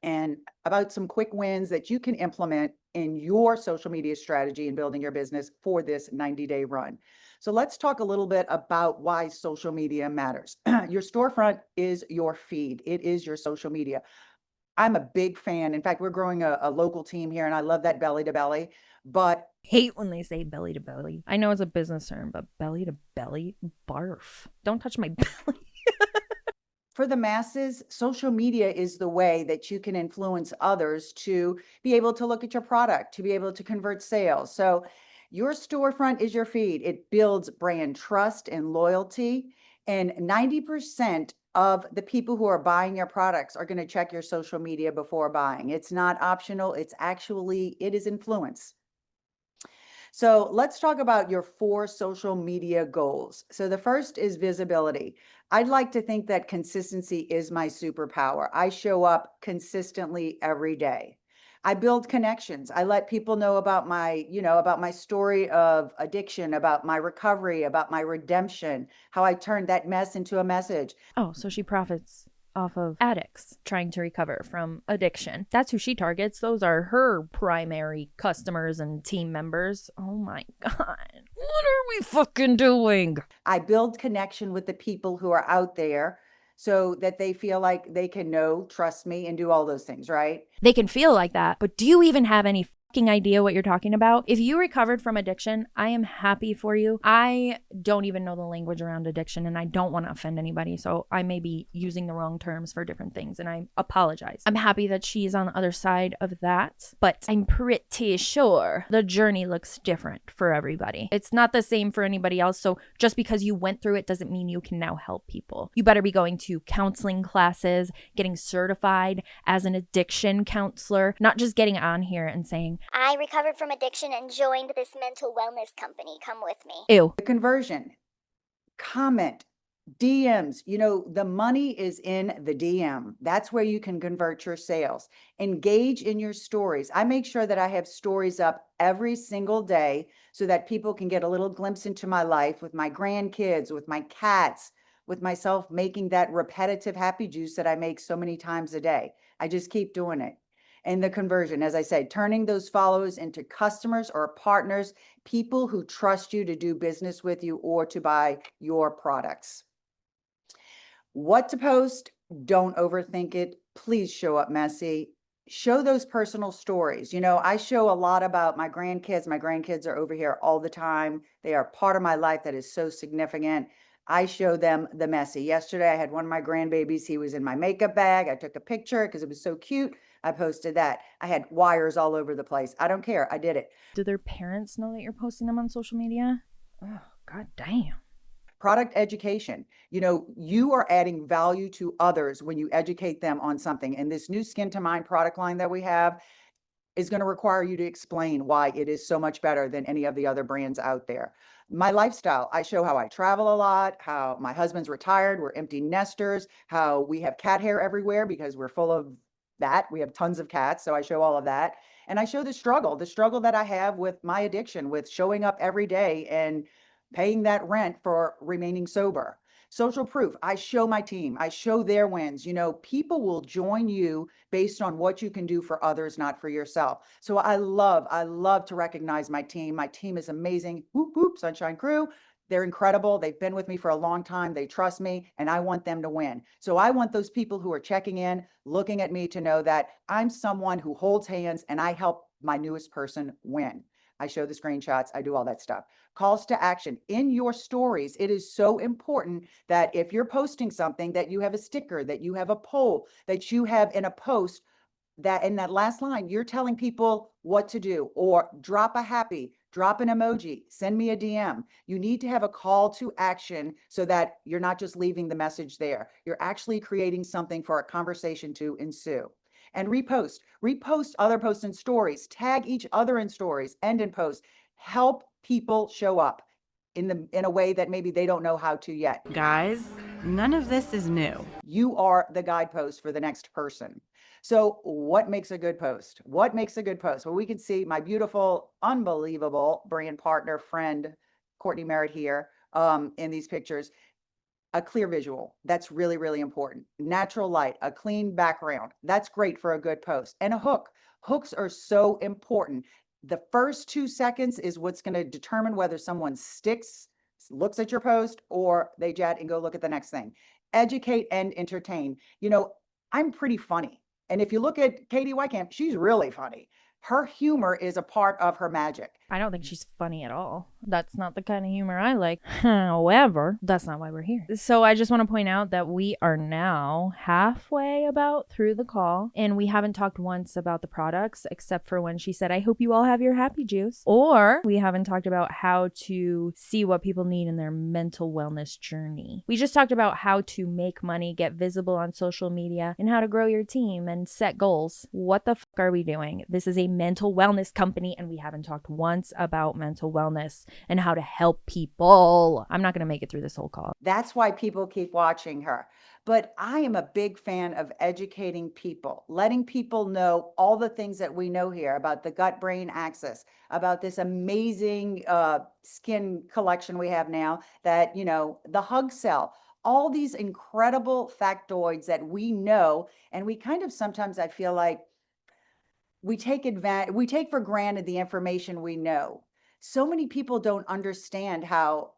and about some quick wins that you can implement in your social media strategy in building your business for this 90-day run. So let's talk a little bit about why social media matters. Your storefront is your feed. It is your social media. I'm a big fan. In fact, we're growing a local team here, and I love that belly to belly, but Hate when they say belly to belly. I know it's a business term, but belly to belly, barf. Don't touch my belly. for the masses, social media is the way that you can influence others to be able to look at your product, to be able to convert sales. So your storefront is your feed. It builds brand trust and loyalty. And 90% of the people who are buying your products are going to check your social media before buying. It's not optional. It is influence. So let's talk about your 4 social media goals. So the first is visibility. I'd like to think that consistency is my superpower. I show up consistently every day. I build connections. I let people know about my story of addiction, about my recovery, about my redemption, how I turned that mess into a message. Oh, so she profits off of addicts trying to recover from addiction. That's who she targets. Those are her primary customers and team members. Oh my God. What are we fucking doing? I build connection with the people who are out there so that they feel like they can know, trust me, and do all those things, right? They can feel like that, but do you even have any fucking idea what you're talking about? If you recovered from addiction, I am happy for you. I don't even know the language around addiction, and I don't want to offend anybody, so I may be using the wrong terms for different things, and I apologize. I'm happy that she's on the other side of that, but I'm pretty sure the journey looks different for everybody. It's not the same for anybody else, so just because you went through it doesn't mean you can now help people. You better be going to counseling classes, getting certified as an addiction counselor, not just getting on here and saying, I recovered from addiction and joined this mental wellness company. Come with me. ew. The conversion, comment, DMs, the money is in the DM. That's where you can convert your sales. Engage in your stories. I make sure that I have stories up every single day so that people can get a little glimpse into my life with my grandkids, with my cats, with myself making that repetitive happy juice that I make so many times a day. I just keep doing it. And the conversion, as I said, turning those followers into customers or partners, people who trust you to do business with you or to buy your products. What to post, don't overthink it. Please show up messy. Show those personal stories. You know, I show a lot about my grandkids. My grandkids are over here all the time. They are part of my life that is so significant. I show them the messy. Yesterday, I had one of my grandbabies. He was in my makeup bag. I took a picture because it was so cute. I posted that. I had wires all over the place. I don't care. I did it. Do their parents know that you're posting them on social media? Oh, god damn. Product education. You know, you are adding value to others when you educate them on something. And this new Skin to Mind product line that we have is going to require you to explain why it is so much better than any of the other brands out there. My lifestyle, I show how I travel a lot, how my husband's retired, we're empty nesters, how we have cat hair everywhere because we're full of that. We have tons of cats, so I show all of that. And I show the struggle that I have with my addiction, with showing up every day and paying that rent for remaining sober. Social proof. I show my team. I show their wins. You know, people will join you based on what you can do for others, not for yourself. So I love to recognize my team. My team is amazing. Whoop, whoop, Sunshine Crew. They're incredible. They've been with me for a long time. They trust me, and I want them to win. So I want those people who are checking in, looking at me to know that I'm someone who holds hands and I help my newest person win. I show the screenshots. I do all that stuff. Calls to action in your stories. It is so important that if you're posting something, that you have a sticker, that you have a poll, that you have in a post, that in that last line, you're telling people what to do, or drop a happy, drop an emoji, send me a DM. You need to have a call to action so that you're not just leaving the message there. You're actually creating something for a conversation to ensue. And repost other posts and stories, tag each other in stories and in posts. Help people show up in a way that maybe they don't know how to yet. Guys, none of this is new. You are the guidepost for the next person. So what makes a good post? What makes a good post? Well, we can see my beautiful, unbelievable brand partner, friend, Courtney Merritt here in these pictures. A clear visual. That's really, really important. Natural light, a clean background. That's great for a good post. And a hook. Hooks are so important. The first 2 seconds is what's going to determine whether someone sticks, looks at your post, or they jet and go look at the next thing. Educate and entertain. You know, I'm pretty funny. And if you look at Katie Whitecamp, she's really funny. Her humor is a part of her magic. I don't think she's funny at all. That's not the kind of humor I like. However, that's not why we're here. So I just want to point out that we are now halfway about through the call, and we haven't talked once about the products except for when she said, I hope you all have your happy juice. Or we haven't talked about how to see what people need in their mental wellness journey. We just talked about how to make money, get visible on social media, and how to grow your team and set goals. What the fuck are we doing? This is a mental wellness company, and we haven't talked once about mental wellness and how to help people. I'm not going to make it through this whole call. That's why people keep watching her. But I am a big fan of educating people, letting people know all the things that we know here about the gut-brain axis, about this amazing skin collection we have now, that, you know, the hug cell, all these incredible factoids that we know. And we kind of sometimes, I feel like, we take for granted the information we know. So many people don't understand how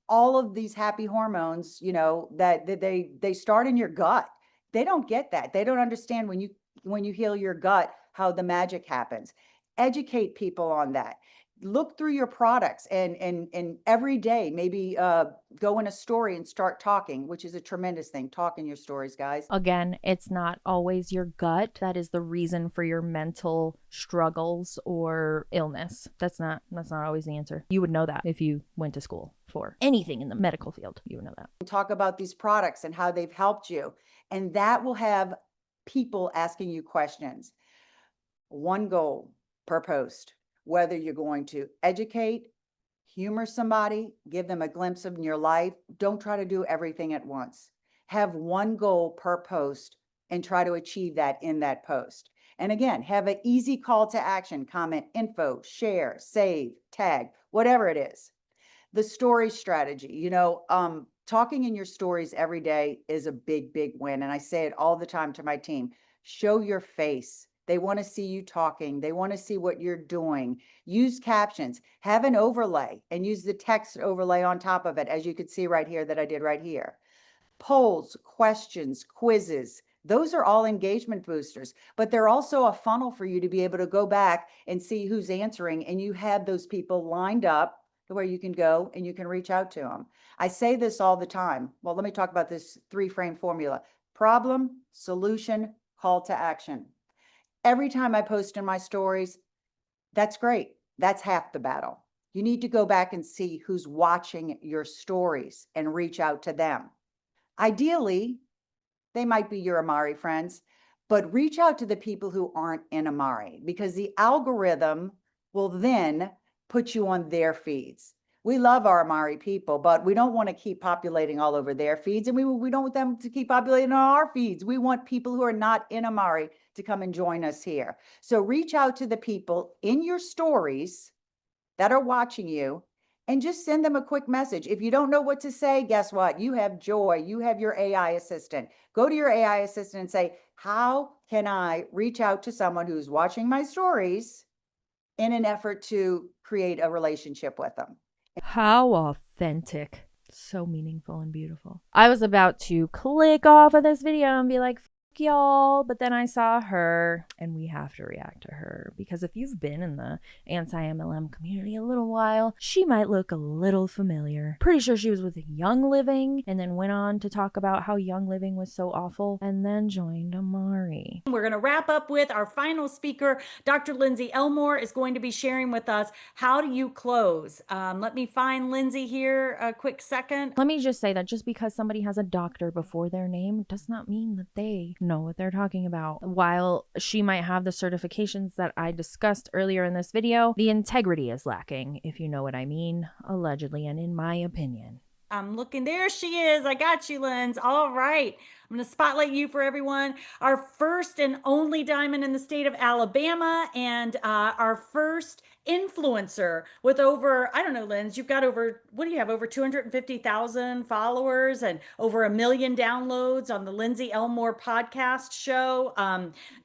all of these happy hormones, you know, that they start in your gut. They don't get that. They don't understand when you heal your gut, how the magic happens. Educate people on that. Look through your products and every day, maybe go in a story and start talking, which is a tremendous thing. Talk in your stories, guys. Again, it's not always your gut that is the reason for your mental struggles or illness. That's not always the answer. You would know that if you went to school for anything in the medical field. You would know that. Talk about these products and how they've helped you. And that will have people asking you questions. One goal per post. Whether you're going to educate, humor somebody, give them a glimpse of your life, don't try to do everything at once. Have one goal per post and try to achieve that in that post. And again, have an easy call to action, comment, info, share, save, tag, whatever it is. The story strategy, you know, talking in your stories every day is a big, big win. And I say it all the time to my team. Show your face. They want to see you talking. They want to see what you're doing. Use captions. Have an overlay and use the text overlay on top of it, as you can see right here that I did right here. Polls, questions, quizzes. Those are all engagement boosters, but they're also a funnel for you to be able to go back and see who's answering, and you have those people lined up where you can go and you can reach out to them. I say this all the time. Well, let me talk about this 3-frame formula: problem, solution, call to action. Every time I post in my stories, that's great. That's half the battle. You need to go back and see who's watching your stories and reach out to them. Ideally, they might be your Amare friends, but reach out to the people who aren't in Amare, because the algorithm will then put you on their feeds. We love our Amare people, but we don't want to keep populating all over their feeds, and we don't want them to keep populating on our feeds. We want people who are not in Amare to come and join us here. So reach out to the people in your stories that are watching you and just send them a quick message. If you don't know what to say, guess what? You have Joy, you have your AI assistant. Go to your AI assistant and say, how can I reach out to someone who's watching my stories in an effort to create a relationship with them? How authentic. So meaningful and beautiful. I was about to click off of this video and be like, y'all, but then I saw her, and we have to react to her, because if you've been in the anti-MLM community a little while, she might look a little familiar. Pretty sure she was with Young Living and then went on to talk about how Young Living was so awful and then joined Amare. We're going to wrap up with our final speaker. Dr. Lindsay Elmore is going to be sharing with us, how do you close? Let me find Lindsay here a quick second. Let me just say that just because somebody has a doctor before their name does not mean that they know what they're talking about. While she might have the certifications that I discussed earlier in this video, the integrity is lacking, if you know what I mean, allegedly, and in my opinion. I'm looking. There she is. I got you, Linz. All right. I'm going to spotlight you for everyone. Our first and only diamond in the state of Alabama, and our first influencer with over, I don't know, Linz, you've got over, what do you have? Over 250,000 followers and over 1 million downloads on the Lindsay Elmore podcast show.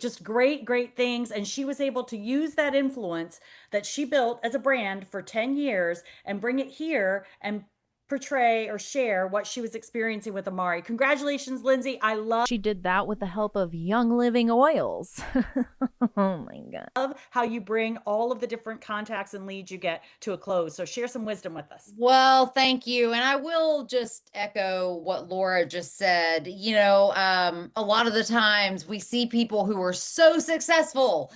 Just great, great things. And she was able to use that influence that she built as a brand for 10 years and bring it here and portray or share what she was experiencing with Amare. Congratulations, Lindsay. I love she did that with the help of Young Living oils. Oh my God. Love how you bring all of the different contacts and leads you get to a close. So share some wisdom with us. Well, thank you. And I will just echo what Laura just said. You know, a lot of the times we see people who are so successful.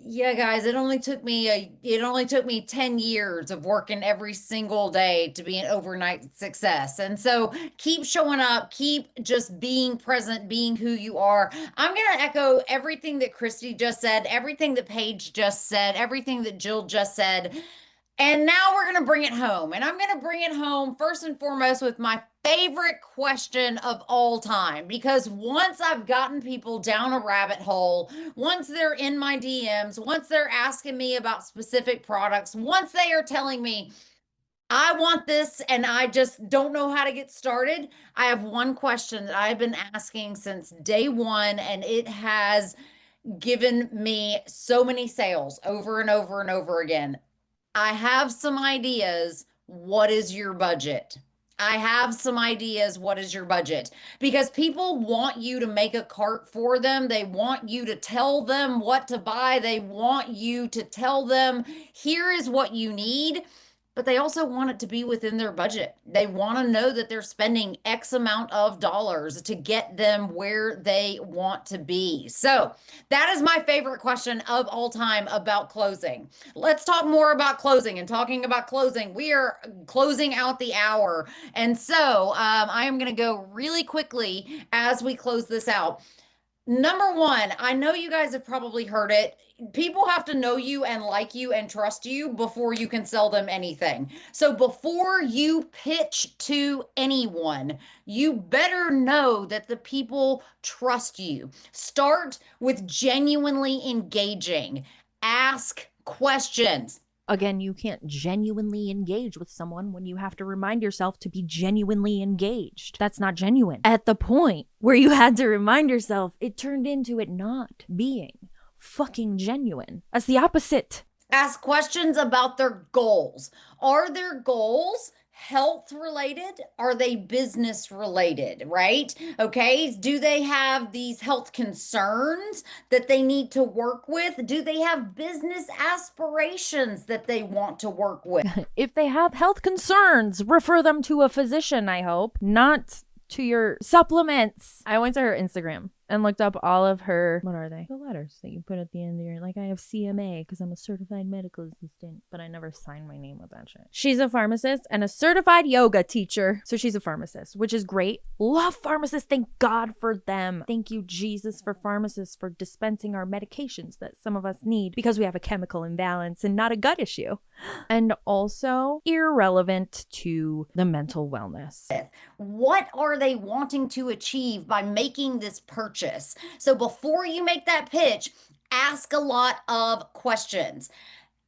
Yeah, guys, it only took me 10 years of working every single day to be an overnight success. And so keep showing up, keep just being present, being who you are. I'm going to echo everything that Christy just said, everything that Paige just said, everything that Jill just said. And now we're going to bring it home. And I'm going to bring it home first and foremost with my favorite question of all time. Because once I've gotten people down a rabbit hole, once they're in my DMs, once they're asking me about specific products, once they are telling me, I want this and I just don't know how to get started, I have one question that I've been asking since day one, and it has given me so many sales over and over and over again. I have some ideas. What is your budget? I have some ideas. What is your budget? Because people want you to make a cart for them. They want you to tell them what to buy. They want you to tell them, here is what you need. But they also want it to be within their budget. They want to know that they're spending X amount of dollars to get them where they want to be. So that is my favorite question of all time about closing. Let's talk more about closing. And talking about closing, we are closing out the hour. And so I am going to go really quickly as we close this out. Number one, I know you guys have probably heard it. People have to know you and like you and trust you before you can sell them anything. So before you pitch to anyone, you better know that the people trust you. Start with genuinely engaging. Ask questions. Again, you can't genuinely engage with someone when you have to remind yourself to be genuinely engaged. That's not genuine. At the point where you had to remind yourself, it turned into it not being fucking genuine. That's the opposite. Ask questions about their goals. Are their goals health related? Are they business related, right? Okay. Do they have these health concerns that they need to work with? Do they have business aspirations that they want to work with? If they have health concerns, refer them to a physician, I hope, not to your supplements. I went to her Instagram and looked up all of her, what are they? The letters that you put at the end of your, like, I have CMA because I'm a certified medical assistant, but I never signed my name with that shit. She's a pharmacist and a certified yoga teacher. So she's a pharmacist, which is great. Love pharmacists. Thank God for them. Thank you, Jesus, for pharmacists for dispensing our medications that some of us need because we have a chemical imbalance and not a gut issue. And also irrelevant to the mental wellness. What are they wanting to achieve by making this purchase? So before you make that pitch, ask a lot of questions.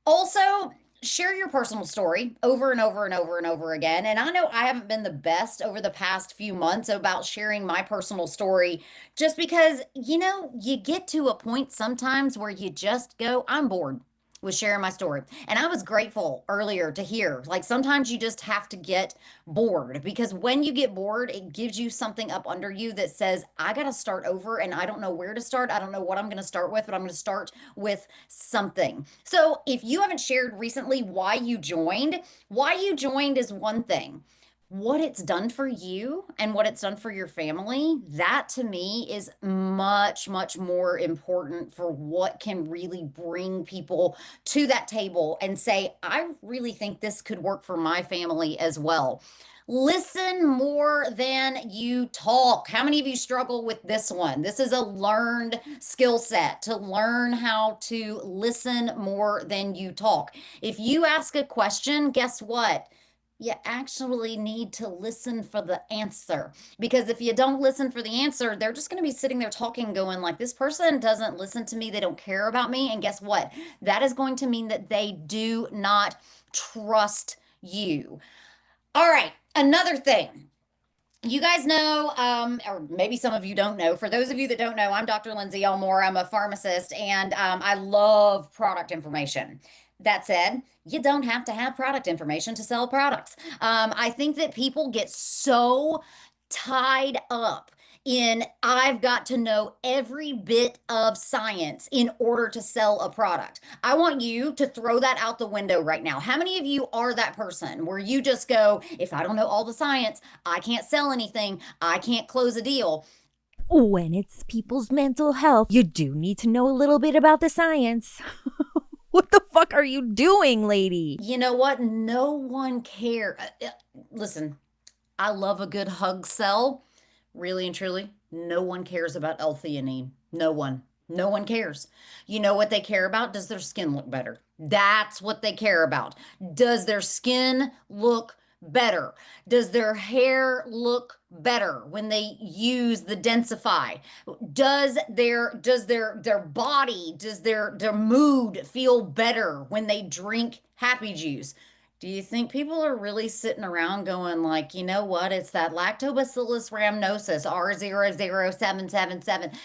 Also, share your personal story over and over and over and over again. And I know I haven't been the best over the past few months about sharing my personal story just because, you know, you get to a point sometimes where you just go, I'm bored with sharing my story. And I was grateful earlier to hear, like, sometimes you just have to get bored, because when you get bored, it gives you something up under you that says, I got to start over and I don't know where to start. I don't know what I'm going to start with, but I'm going to start with something. So if you haven't shared recently why you joined is one thing. What it's done for you and what it's done for your family, that to me is much, much more important for what can really bring people to that table and say, I really think this could work for my family as well. Listen more than you talk. How many of you struggle with this one? This is a learned skill set, to learn how to listen more than you talk. If you ask a question, guess what? You actually need to listen for the answer, because if you don't listen for the answer, they're just going to be sitting there talking, going like, this person doesn't listen to me. They don't care about me. And guess what? That is going to mean that they do not trust you. All right. Another thing. You guys know, or maybe some of you don't know. For those of you that don't know, I'm Dr. Lindsay Elmore. I'm a pharmacist, and I love product information. That said, you don't have to have product information to sell products. I think that people get so tied up in, I've got to know every bit of science in order to sell a product. I want you to throw that out the window right now. How many of you are that person where you just go, if I don't know all the science, I can't sell anything, I can't close a deal? When it's people's mental health, you do need to know a little bit about the science. What the fuck are you doing, lady? You know what? No one cares. Listen, I love a good hug sell. Really and truly, no one cares about L-theanine. No one. No one cares. You know what they care about? Does their skin look better? That's what they care about. Does their skin look better? Does their hair look better when they use the Densify? Does their body, does their mood feel better when they drink Happy Juice? Do you think people are really sitting around going like, you know what? It's that Lactobacillus rhamnosus R00777.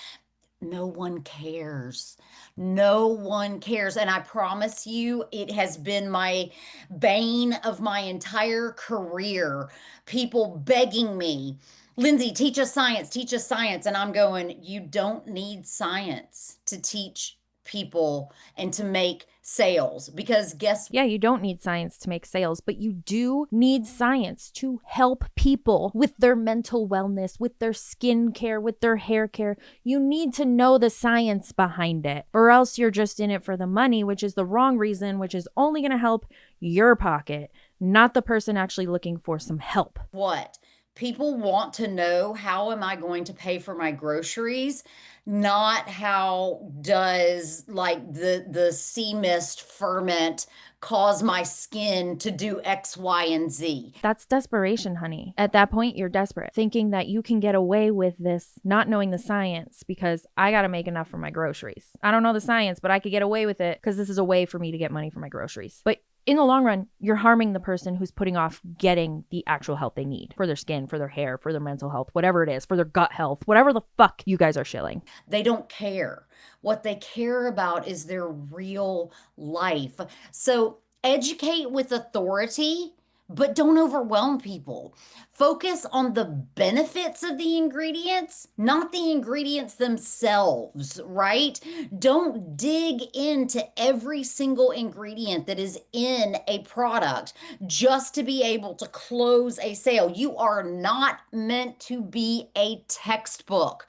No one cares. No one cares. And I promise you, it has been my bane of my entire career. People begging me, Lindsay, teach us science, teach us science. And I'm going, you don't need science to teach people and to make sales, because yeah, you don't need science to make sales, but you do need science to help people with their mental wellness, with their skin care, with their hair care. You need to know the science behind it, or else you're just in it for the money, which is the wrong reason, which is only going to help your pocket, not the person actually looking for some help. What? People want to know, how am I going to pay for my groceries? Not how does like the sea mist ferment cause my skin to do X, Y, and Z. That's desperation, honey. At that point, you're desperate, thinking that you can get away with this, not knowing the science, because I got to make enough for my groceries. I don't know the science, but I could get away with it because this is a way for me to get money for my groceries. But in the long run, you're harming the person who's putting off getting the actual help they need for their skin, for their hair, for their mental health, whatever it is, for their gut health, whatever the fuck you guys are shilling. They don't care. What they care about is their real life. So educate with authority, but don't overwhelm people. Focus on the benefits of the ingredients, not the ingredients themselves, right? Don't dig into every single ingredient that is in a product just to be able to close a sale. You are not meant to be a textbook.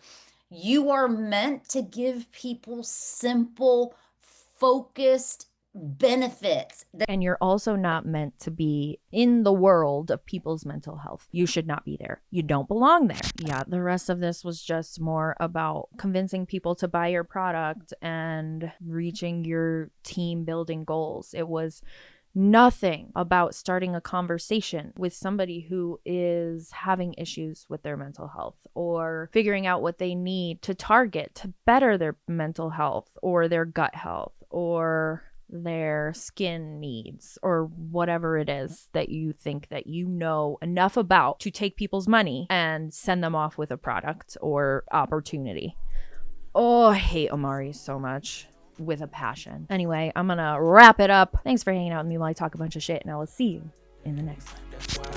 You are meant to give people simple, focused benefits. And you're also not meant to be in the world of people's mental health. You should not be there. You don't belong there. Yeah, the rest of this was just more about convincing people to buy your product and reaching your team building goals. It was nothing about starting a conversation with somebody who is having issues with their mental health or figuring out what they need to target to better their mental health or their gut health or their skin needs or whatever it is that you think that you know enough about to take people's money and send them off with a product or opportunity. Oh, I hate Amare so much. With a passion. Anyway, I'm gonna wrap it up. Thanks for hanging out with me while I talk a bunch of shit, and I will see you in the next one.